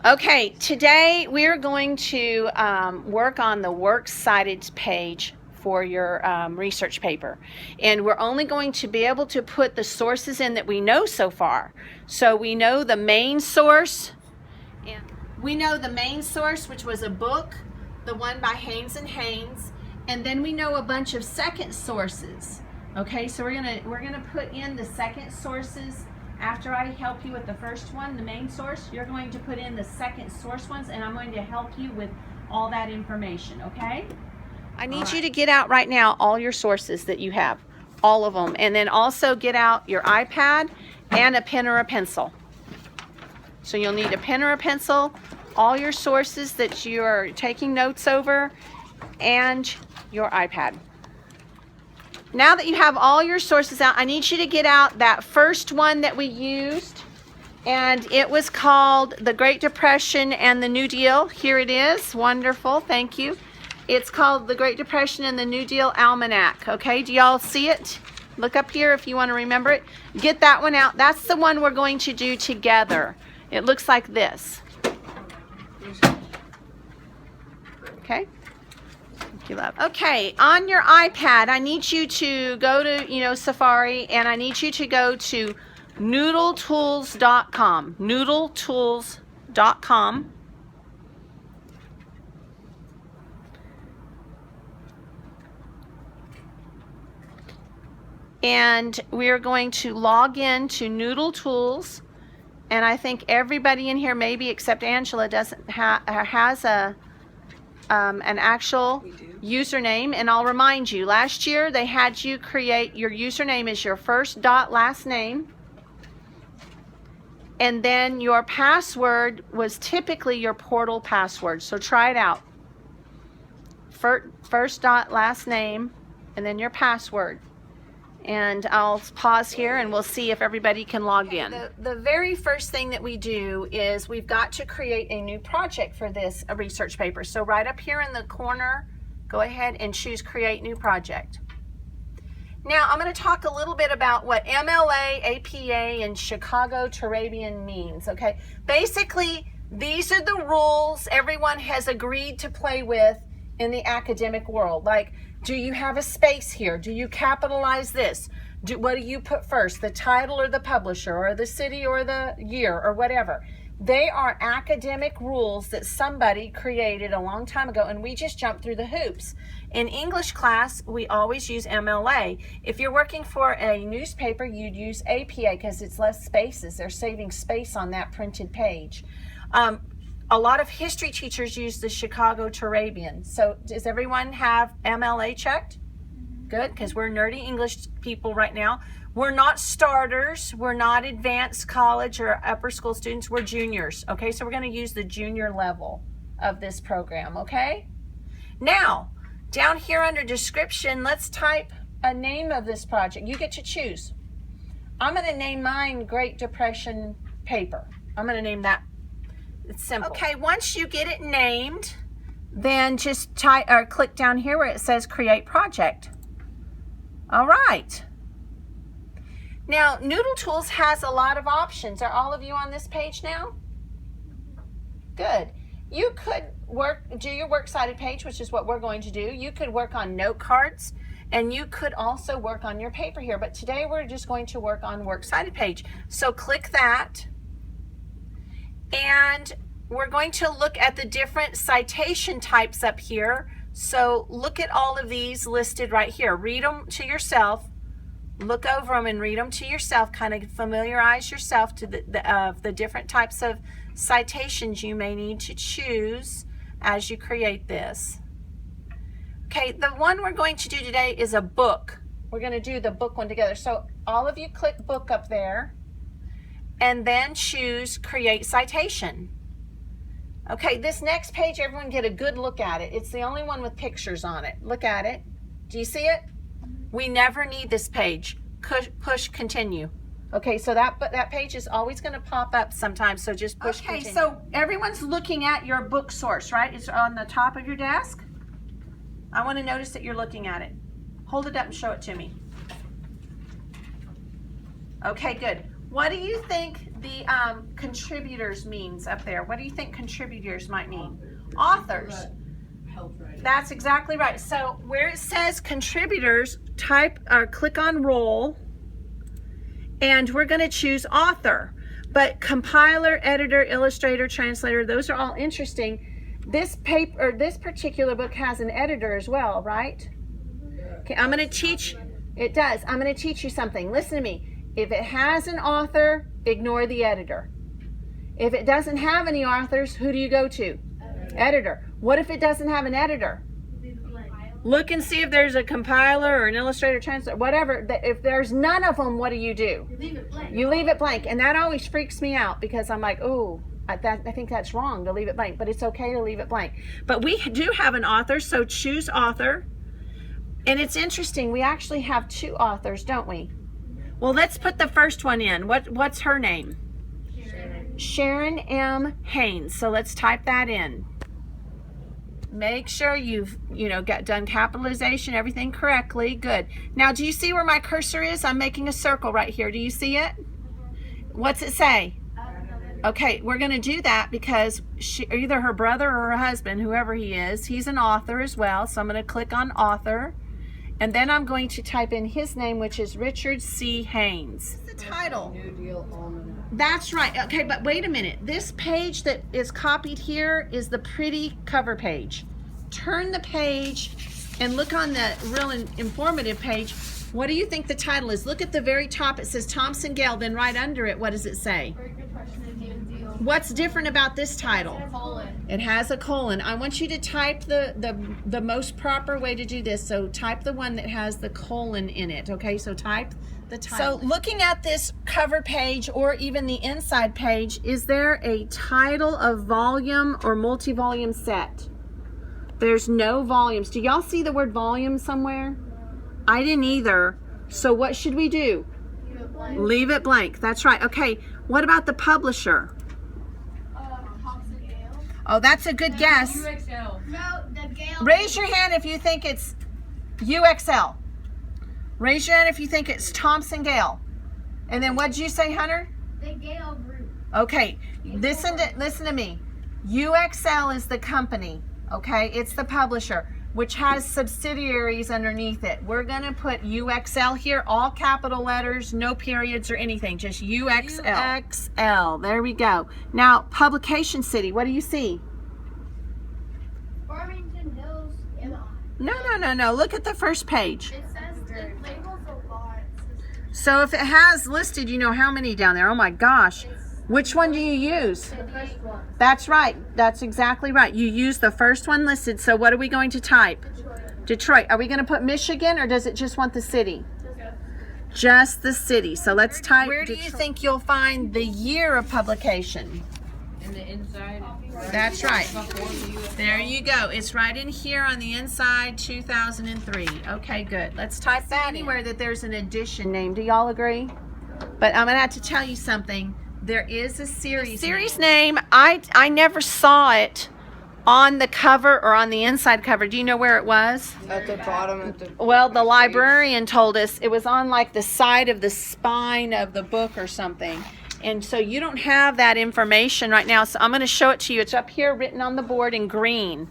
Okay, today we're going to work on the Works Cited page for your research paper. And we're only going to be able to put the sources in that we know so far. So we know the main source. And we know the main source, which was a book, the one by Haynes and Haynes. And then we know a bunch of second sources. Okay, so we're gonna put in the second sources. After I help you with the first one, the main source, you're going to put in the second source ones, and I'm going to help you with all that information, okay? I need you to get out right now all your sources that you have, all of them, and then also get out your iPad and a pen or a pencil. So you'll need a pen or a pencil, all your sources that you are taking notes over, and your iPad. Now that you have all your sources out, I need you to get out that first one that we used, and it was called The Great Depression and the New Deal. Here it is. Wonderful. Thank you. It's called The Great Depression and the New Deal Almanac. Okay, do y'all see it? Look up here if you want to remember it. Get that one out. That's the one we're going to do together. It looks like this. Okay. You love. Okay, on your iPad, I need you to go to, Safari, and I need you to go to Noodletools.com. Noodletools.com. And we're going to log in to Noodletools, and I think everybody in here, maybe except Angela, doesn't has an actual username. And I'll remind you, last year they had you create your username as your first dot last name, and then your password was typically your portal password. So try it out. First dot last name and then your password. And I'll pause here and we'll see if everybody can log in. The very first thing that we do is we've got to create a new project for this research paper. So right up here in the corner, go ahead and choose Create New Project. Now I'm going to talk a little bit about what MLA, APA, and Chicago Turabian means. Okay, basically these are the rules everyone has agreed to play with in the academic world. Like, do you have a space here? Do you capitalize this? What do you put first, the title or the publisher or the city or the year or whatever? They are academic rules that somebody created a long time ago, and we just jump through the hoops. In English class, we always use MLA. If you're working for a newspaper, you'd use APA because it's less spaces. They're saving space on that printed page. A lot of history teachers use the Chicago Turabian. So does everyone have MLA checked? Good, because we're nerdy English people right now. We're not starters. We're not advanced college or upper school students. We're juniors. Okay, so we're going to use the junior level of this program. Okay? Now, down here under description, let's type a name of this project. You get to choose. I'm going to name mine Great Depression Paper. I'm going to name that. It's simple. Okay, once you get it named, then just type or click down here where it says Create Project. All right. Now, Noodletools has a lot of options. Are all of you on this page now? Good. You could do your works cited page, which is what we're going to do. You could work on note cards, and you could also work on your paper here. But today we're just going to work on works cited page. So click that. And we're going to look at the different citation types up here. So look at all of these listed right here. Read them to yourself. Look over them and read them to yourself. Kind of familiarize yourself to the different types of citations you may need to choose as you create this. Okay, the one we're going to do today is a book. We're going to do the book one together. So all of you click book up there, and then choose Create Citation. Okay, this next page, everyone get a good look at it. It's the only one with pictures on it. Look at it. Do you see it? We never need this page. Push continue. Okay, so that page is always going to pop up sometimes, so just push continue. Okay, so everyone's looking at your book source, right? It's on the top of your desk. I want to notice that you're looking at it. Hold it up and show it to me. Okay, good. What do you think the contributors means up there? What do you think contributors might mean? Authors. That's exactly right. So where it says contributors, type or click on roll, and we're going to choose author. But compiler, editor, illustrator, translator, those are all interesting. This paper, or this particular book has an editor as well, right? Okay, I'm going to teach, it does. I'm going to teach you something. Listen to me. If it has an author, ignore the editor. If it doesn't have any authors, who do you go to? Editor. What if it doesn't have an editor? Look and see if there's a compiler or an illustrator, translator, whatever. If there's none of them, what do? You leave it blank. You leave it blank. And that always freaks me out because I'm like, oh, I think that's wrong to leave it blank. But it's okay to leave it blank. But we do have an author, so choose author. And it's interesting, we actually have two authors, don't we? Well, let's put the first one in. What's her name? Sharon M. Haynes. So let's type that in. Make sure you've got done capitalization, everything correctly. Good. Now, do you see where my cursor is? I'm making a circle right here. Do you see it? What's it say? Okay, we're going to do that because either her brother or her husband, whoever he is, he's an author as well. So I'm going to click on author. And then I'm going to type in his name, which is Richard C. Haynes. What's the title? New Deal Almanac. That's right. Okay, but wait a minute. This page that is copied here is the pretty cover page. Turn the page and look on the real informative page. What do you think the title is? Look at the very top. It says Thompson Gale. Then right under it, what does it say? What's different about this title? It has a colon. I want you to type the most proper way to do this. So type the one that has the colon in it. Okay, so type the title. So looking at this cover page or even the inside page, is there a title of volume or multi-volume set? There's no volumes. Do y'all see the word volume somewhere? I didn't either. So what should we do? Leave it blank. Leave it blank. That's right. Okay, what about the publisher? Oh, that's a good guess. UXL. No, the Gale. Raise your hand if you think it's UXL. Raise your hand if you think it's Thompson Gale. And then what did you say, Hunter? The Gale Group. Okay, listen to me. UXL is the company, okay? It's the publisher, which has subsidiaries underneath it. We're going to put UXL here, all capital letters, no periods or anything, just UXL. UXL, there we go. Now, publication city, what do you see? Farmington Hills, Illinois. No. Look at the first page. It says it labels a lot. So if it has listed, how many down there? Oh my gosh. Which one do you use? The first one. That's right. That's exactly right. You use the first one listed. So what are we going to type? Detroit. Are we going to put Michigan or does it just want the city? Just the city. So let's type. Where do you think you'll find the year of publication? In the inside. That's right. There you go. It's right in here on the inside, 2003. Okay, good. Let's type that anywhere that there's an edition name. Do y'all agree? But I'm going to have to tell you something. There is a series name. I never saw it on the cover or on the inside cover. Do you know where it was? At the bottom. Well, the librarian told us it was on like the side of the spine of the book or something. And so you don't have that information right now. So I'm going to show it to you. It's up here written on the board in green.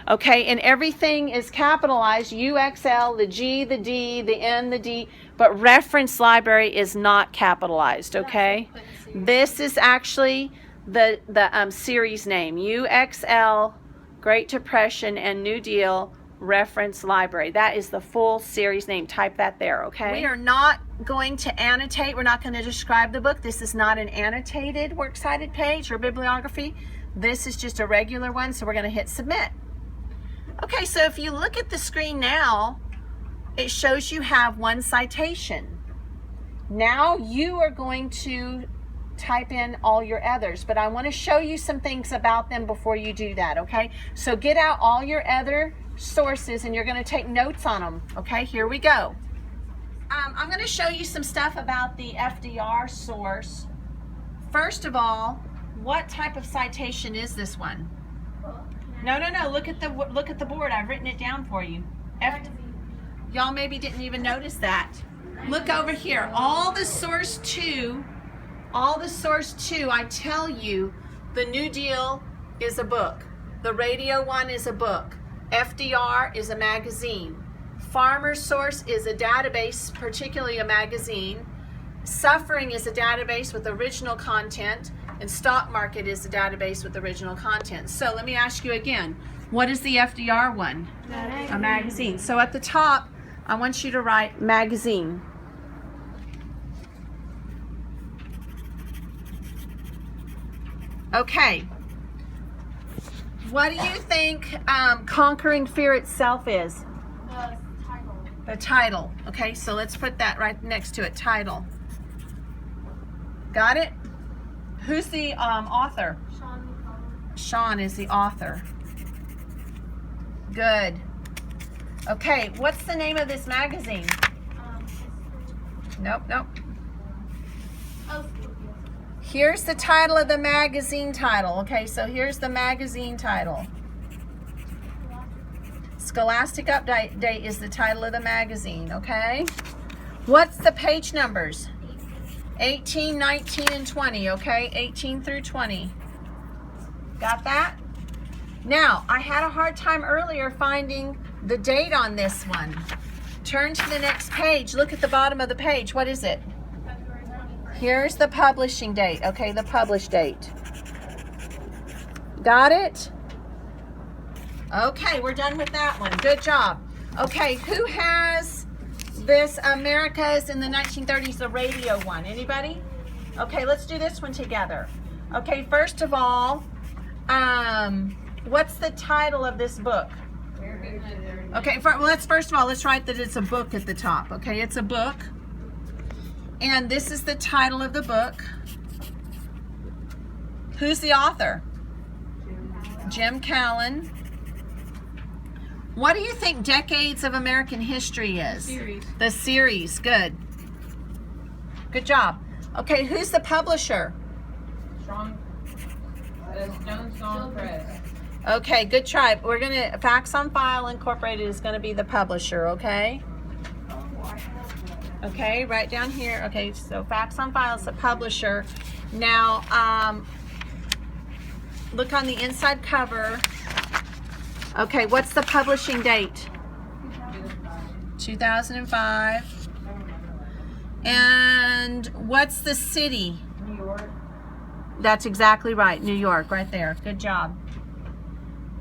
Okay, and everything is capitalized, UXL, the G, the D, the N, the D, but reference library is not capitalized, okay? This is actually the series name, UXL, Great Depression and New Deal Reference Library. That is the full series name. Type that there, okay? We are not going to annotate. We're not going to describe the book. This is not an annotated works cited page or bibliography. This is just a regular one, so we're going to hit submit. Okay, so if you look at the screen now, it shows you have one citation. Now you are going to type in all your others, but I want to show you some things about them before you do that, okay? So get out all your other sources and you're going to take notes on them, okay? Here we go. I'm going to show you some stuff about the FDR source. First of all, what type of citation is this one? No. Look at the board. I've written it down for you. Y'all maybe didn't even notice that. Look over here. All the source 2 all the source too, I tell you, the New Deal is a book. The radio one is a book. FDR is a magazine. Farmer Source is a database, particularly a magazine. Suffering is a database with original content. And Stock Market is a database with original content. So let me ask you again, what is the FDR one? A magazine. So at the top, I want you to write magazine. Okay. What do you think Conquering Fear itself is? The title. The title. Okay, so let's put that right next to it, title. Got it? Who's the author? Sean McCollum. Sean is the author. Good. Okay, what's the name of this magazine? Nope. Oh, Here's the title of the magazine title. Okay, so here's the magazine title. Scholastic Update is the title of the magazine, okay? What's the page numbers? 18, 19, and 20, okay? 18 through 20. Got that? Now, I had a hard time earlier finding the date on this one. Turn to the next page. Look at the bottom of the page. What is it? February 21st. Here's the publishing date, okay? The published date. Got it? Okay, we're done with that one. Good job. Okay, who has this America's in the 1930s, the radio one? Anybody? Okay, let's do this one together. Okay, first of all, what's the title of this book? Okay, first of all, let's write that it's a book at the top. Okay, it's a book. And this is the title of the book. Who's the author? Jim Callan. What do you think Decades of American History is? Series. The series. Good. Good job. Okay, who's the publisher? Stone Press. Okay, good try. We're going to, Facts on File Incorporated is going to be the publisher, okay? Okay, right down here. Okay, so Facts on File is the publisher. Now, look on the inside cover. Okay, what's the publishing date? 2005. And what's the city? New York. That's exactly right, New York, right there. Good job.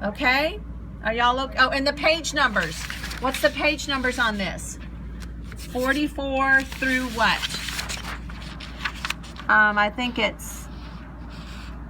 Okay, are y'all okay? Oh, and the page numbers. What's the page numbers on this? 44 through what? I think it's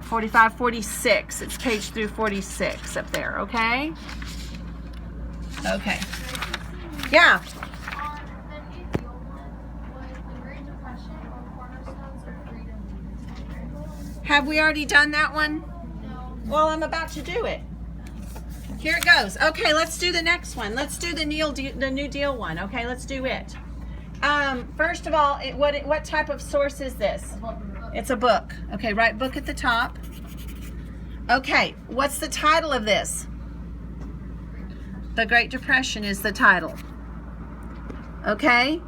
45, 46. It's page through 46 up there, okay? Okay. Yeah. On the New Deal one was the Great Depression or Cornerstones of Freedom. Have we already done that one? No. Well, I'm about to do it. Here it goes. Okay, let's do the next one. Let's do the New Deal one. Okay, let's do it. First of all, what type of source is this? It's a book. Okay, write book at the top. Okay, what's the title of this? The Great Depression is the title. Okay.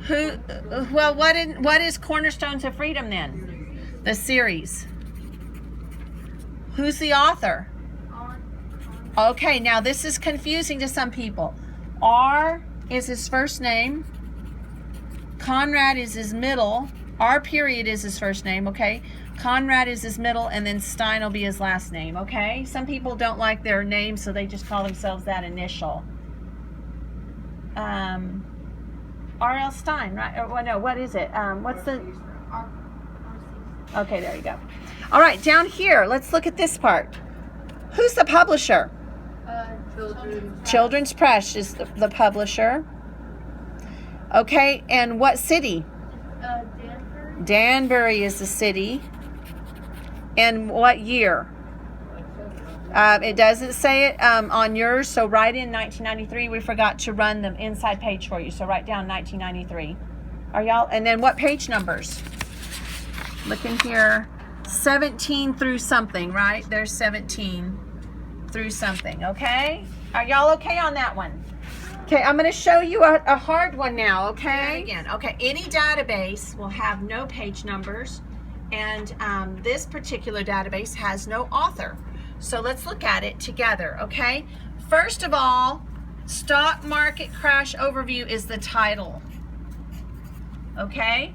Well, what is Cornerstones of Freedom then? The series. Who's the author? Okay, now this is confusing to some people. R is his first name. Conrad is his middle. R period is his first name, okay? Conrad is his middle, and then Stein will be his last name, okay? Some people don't like their name, so they just call themselves that initial. R.L. Stein, right? Or, well, no, what is it? What's the... Okay, there you go. All right, down here, let's look at this part. Who's the publisher? Children's Press is the publisher. Okay, and what city? Danford. Danbury is the city. And what year? It doesn't say it on yours, so write in 1993. We forgot to run the inside page for you, so write down 1993. Are y'all? And then what page numbers? Look in here. 17 through something, right? There's 17 through something, okay? Are y'all okay on that one? Okay, I'm going to show you a hard one now, okay? Again, okay, any database will have no page numbers. And this particular database has no author. So let's look at it together, okay? First of all, stock market crash overview is the title, okay?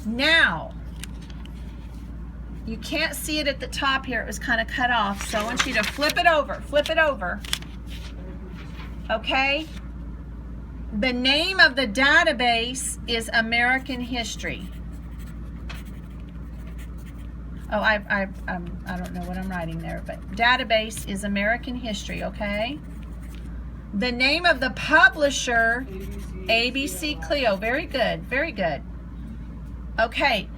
Now, you can't see it at the top here. It was kind of cut off. So I want you to flip it over, okay? The name of the database is American History. Oh, I don't know what I'm writing there, but database is American History, okay? The name of the publisher, ABC Clio. Very good, very good. Okay,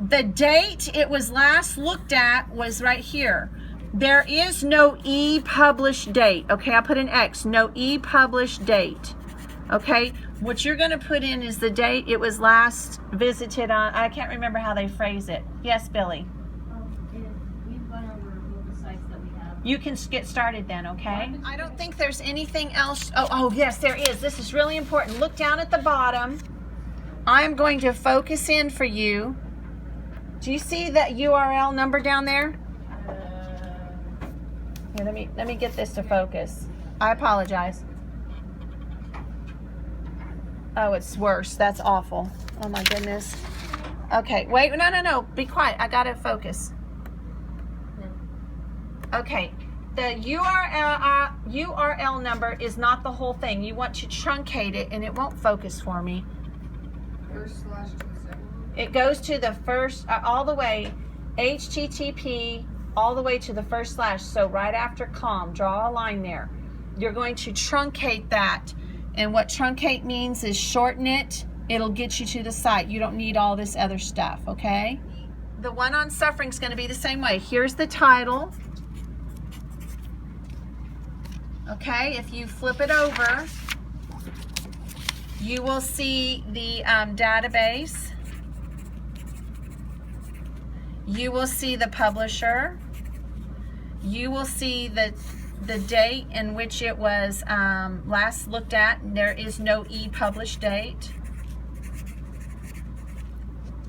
the date it was last looked at was right here. There is no e-published date, okay? I put an X, no e-published date, okay? What you're gonna put in is the date it was last visited on. I can't remember how they phrase it. Yes, Billy? We've gone over all the sites that we have. You can get started then, okay? I don't think there's anything else. Oh, yes, there is. This is really important. Look down at the bottom. I'm going to focus in for you. Do you see that URL number down there? Here, let me get this to focus. I apologize. Oh, it's worse. That's awful. Oh my goodness. Okay, wait, no. Be quiet. I gotta focus. Okay, the URL number is not the whole thing. You want to truncate it and it won't focus for me. First slash to the second. It goes to the first, all the way, HTTP, all the way to the first slash. So right after com, draw a line there. You're going to truncate that. And what truncate means is shorten it. It'll get you to the site. You don't need all this other stuff, okay? The one on suffering is going to be the same way. Here's the title. Okay, if you flip it over, you will see the database. You will see the publisher. You will see the date in which it was last looked at. There is no e-published date.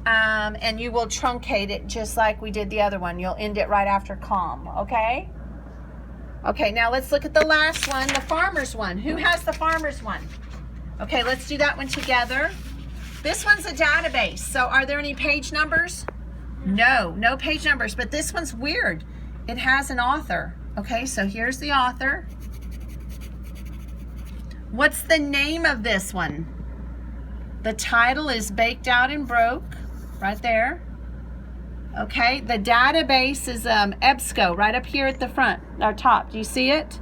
And you will truncate it just like we did the other one. You'll end it right after com, okay? Okay, now let's look at the last one, the farmer's one. Who has the farmer's one? Okay, let's do that one together. This one's a database, so are there any page numbers? No page numbers, but this one's weird. It has an author. Okay, so here's the author. What's the name of this one? The title is Baked Out and Broke, right there. Okay, the database is EBSCO, right up here at the front, or top. Do you see it?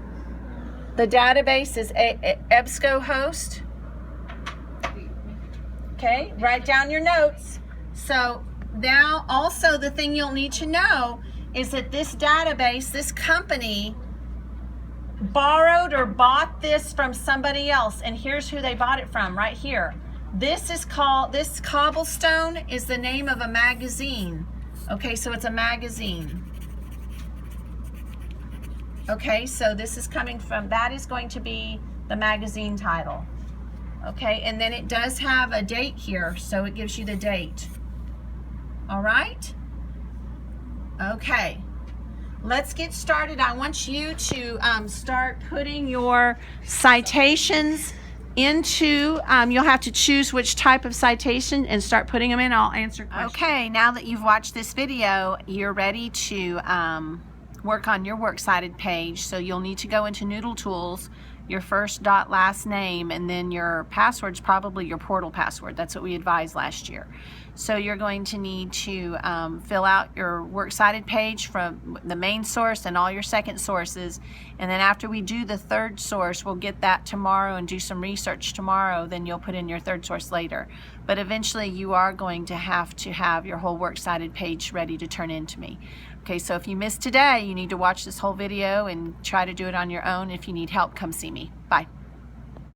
The database is EBSCO host. Okay, write down your notes. So now also the thing you'll need to know is that this database, this company, borrowed or bought this from somebody else. And here's who they bought it from, right here. This Cobblestone is the name of a magazine. Okay, so it's a magazine. Okay, so this is coming from, that is going to be the magazine title. Okay, and then it does have a date here, so it gives you the date. All right? Okay, let's get started. I want you to start putting your citations into, you'll have to choose which type of citation and start putting them in. I'll answer questions. Okay, now that you've watched this video, you're ready to work on your Works Cited page. So you'll need to go into Noodletools, your first dot last name, and then your password's probably your portal password. That's what we advised last year. So you're going to need to fill out your Works Cited page from the main source and all your second sources. And then after we do the third source, we'll get that tomorrow and do some research tomorrow. Then you'll put in your third source later. But eventually you are going to have your whole Works Cited page ready to turn in to me. Okay, so if you missed today, you need to watch this whole video and try to do it on your own. If you need help, come see me. Bye.